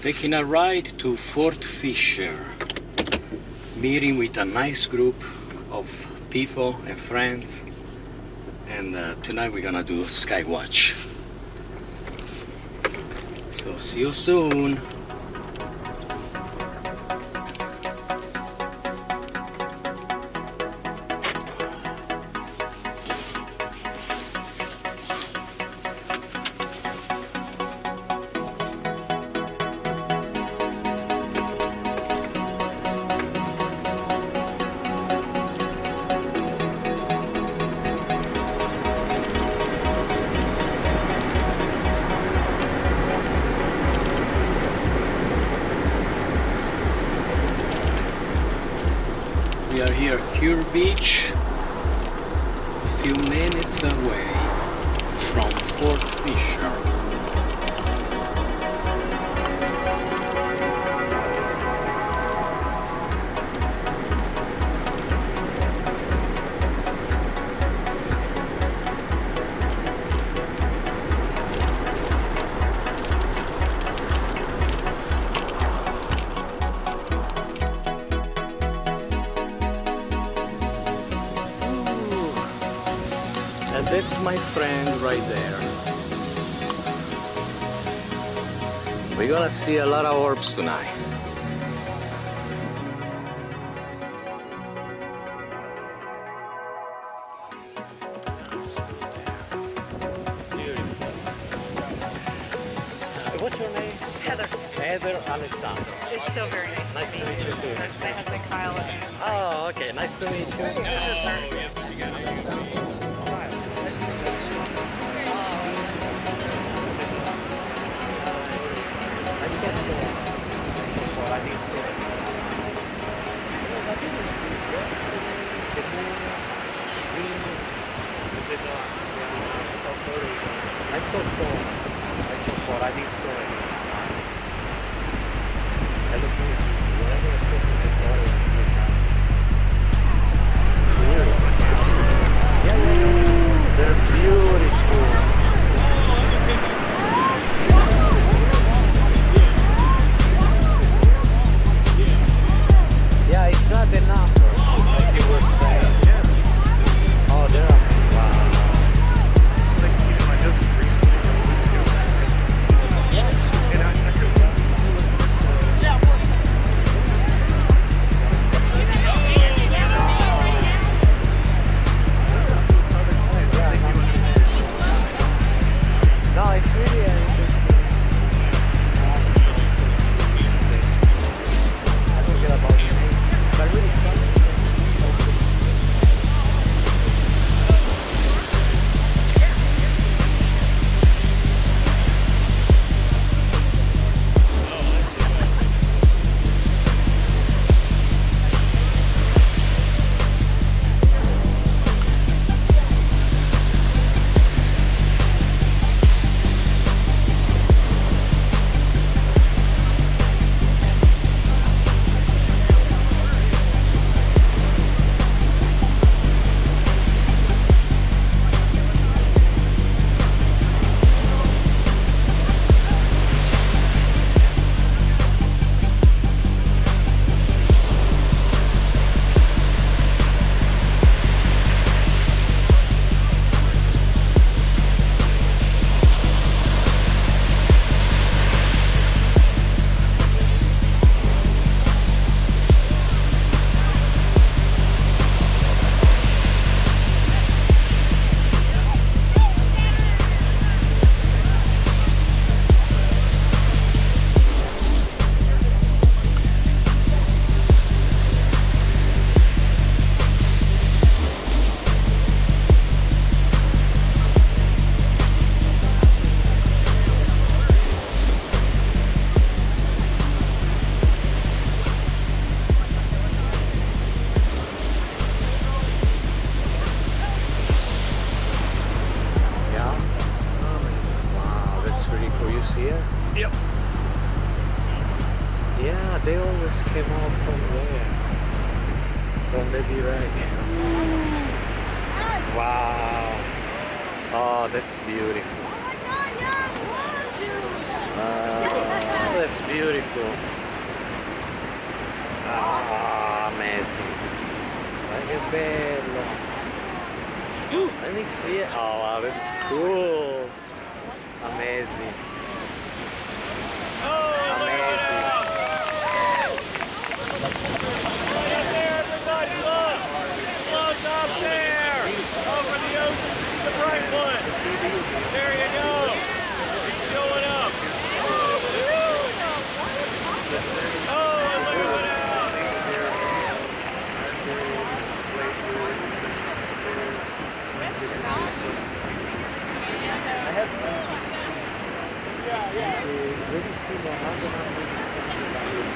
taking a ride to Fort Fisher, meeting with a nice group of people and friends, and tonight we're gonna do sky watch. So see you soon. We are here at Cure Beach, a few minutes away from Fort Fisher. And that's my friend right there. We're gonna see a lot of orbs tonight. What's your name? Heather. Heather Alessandro. It's so very nice. Nice to meet you too. That's my husband Kyle. Oh, okay. Nice to meet you. I saw four. I think so. Nice. I look forward to whatever I put in the photo is good. It's cool. Yeah. They're beautiful. Yeah, it's not the number like you were saying. Oh, they're wow. It's like, I just recently and I could No, it's really interesting. I forget about the name, but really fun. Yep. Yeah, they always came out from there. From the direct. Wow. Oh, that's beautiful. That's That's beautiful. Ah, amazing. Ma che bello. Let me see it. Oh wow, that's cool. Amazing. Amazing. Everybody look! Look up there! Over the ocean, the bright one! There you go! It's showing up! Oh, and look at it out! I have something. Very soon I'm not gonna do something like this.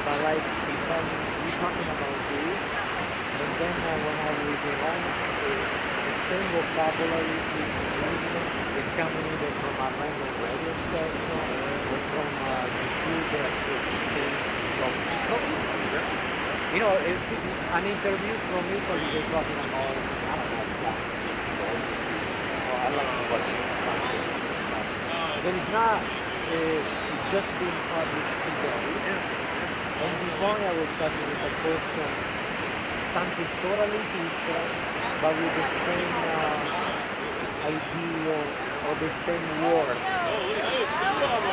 But like if we're talking about this, and then when I read the line, the same vocabulary is coming either from a random radio station or from YouTube or from people. You know, an interview from Italy, they're talking about, I don't know, I like watching country. But it's not, it's just being published today. And this morning I was talking with a person, something totally different, but with the same idea or the same word.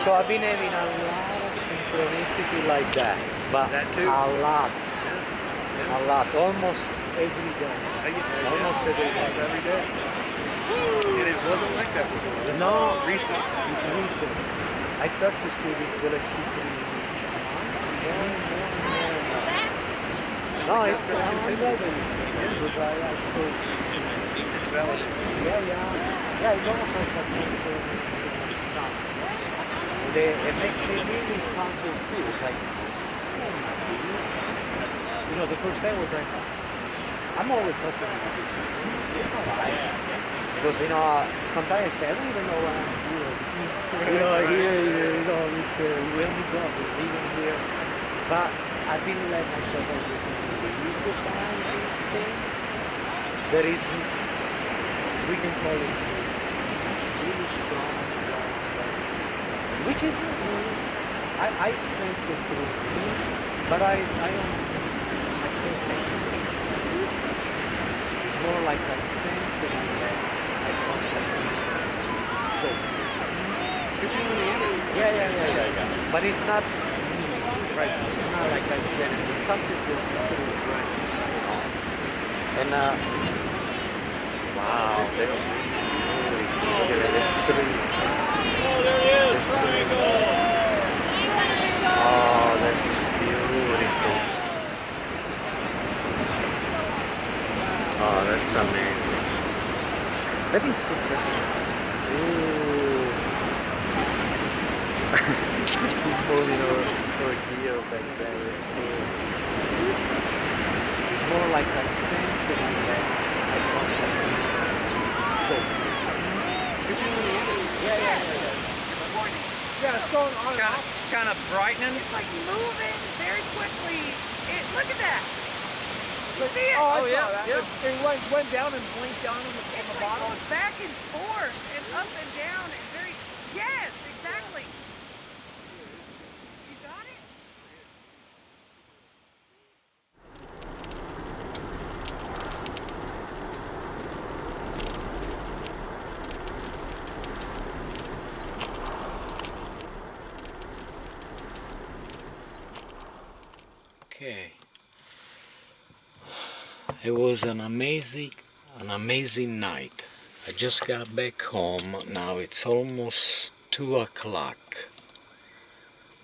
So I've been having a lot of synchronicity like that, but That too? a lot, almost every day. Almost every day. Every day. And it wasn't like that before. This No, was recent. it's recent. I start to see this velocity. No, it's validated. Because I suppose. It's validated. Yeah, it's almost like a sound. It makes me really conscious too. It's like, you know, the first time was like, I'm always hoping this. Because, you know, sometimes I don't even know what I'm doing. You know, here, you know, with the rainy dog, living here. But I've been like myself everything. You could find these things. There is, we can call it really strong, which is, I sense the truth, but I can't sense it. It's more like a sense that I don't so, yeah. But it's not, right, it's not like a general, something that's true, right, you know. And, wow, look at this tree. Oh, there he is! Triangle! Oh, that's beautiful. Oh, that's amazing. Let me see. Ooh. He's moving over here back there. It's cool. It's more like a sensory that I don't have. Yeah, it's going on. kind of brightening. It's like moving very quickly. Look at that. You see it? Oh, I saw that. Yep. It went down and blinked down on the It's like bottom. going back and forth and up and down and very. Yes, exactly. You got it? Okay. It was an amazing night. I just got back home. Now it's almost 2 o'clock.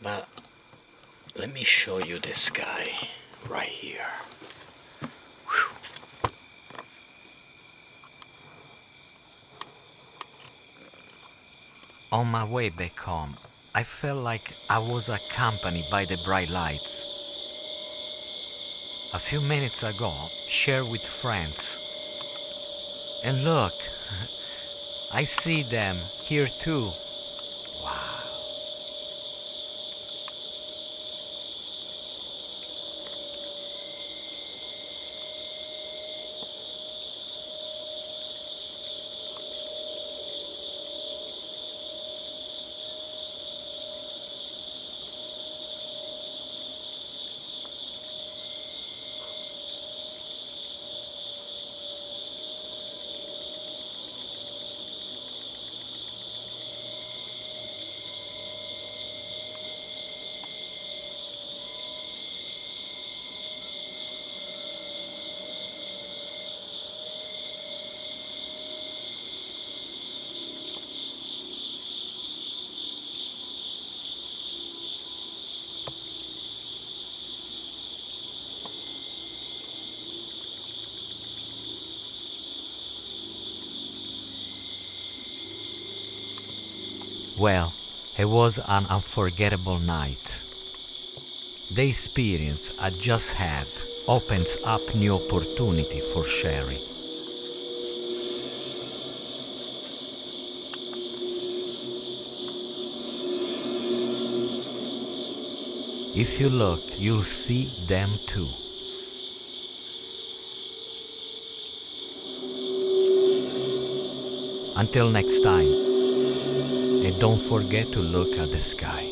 But let me show you the sky right here. Whew. On my way back home, I felt like I was accompanied by the bright lights. A few minutes ago, shared with friends. And look, I see them here too. Wow. Well, it was an unforgettable night. The experience I just had opens up new opportunity for sharing. If you look, you'll see them too. Until next time, and don't forget to look at the sky.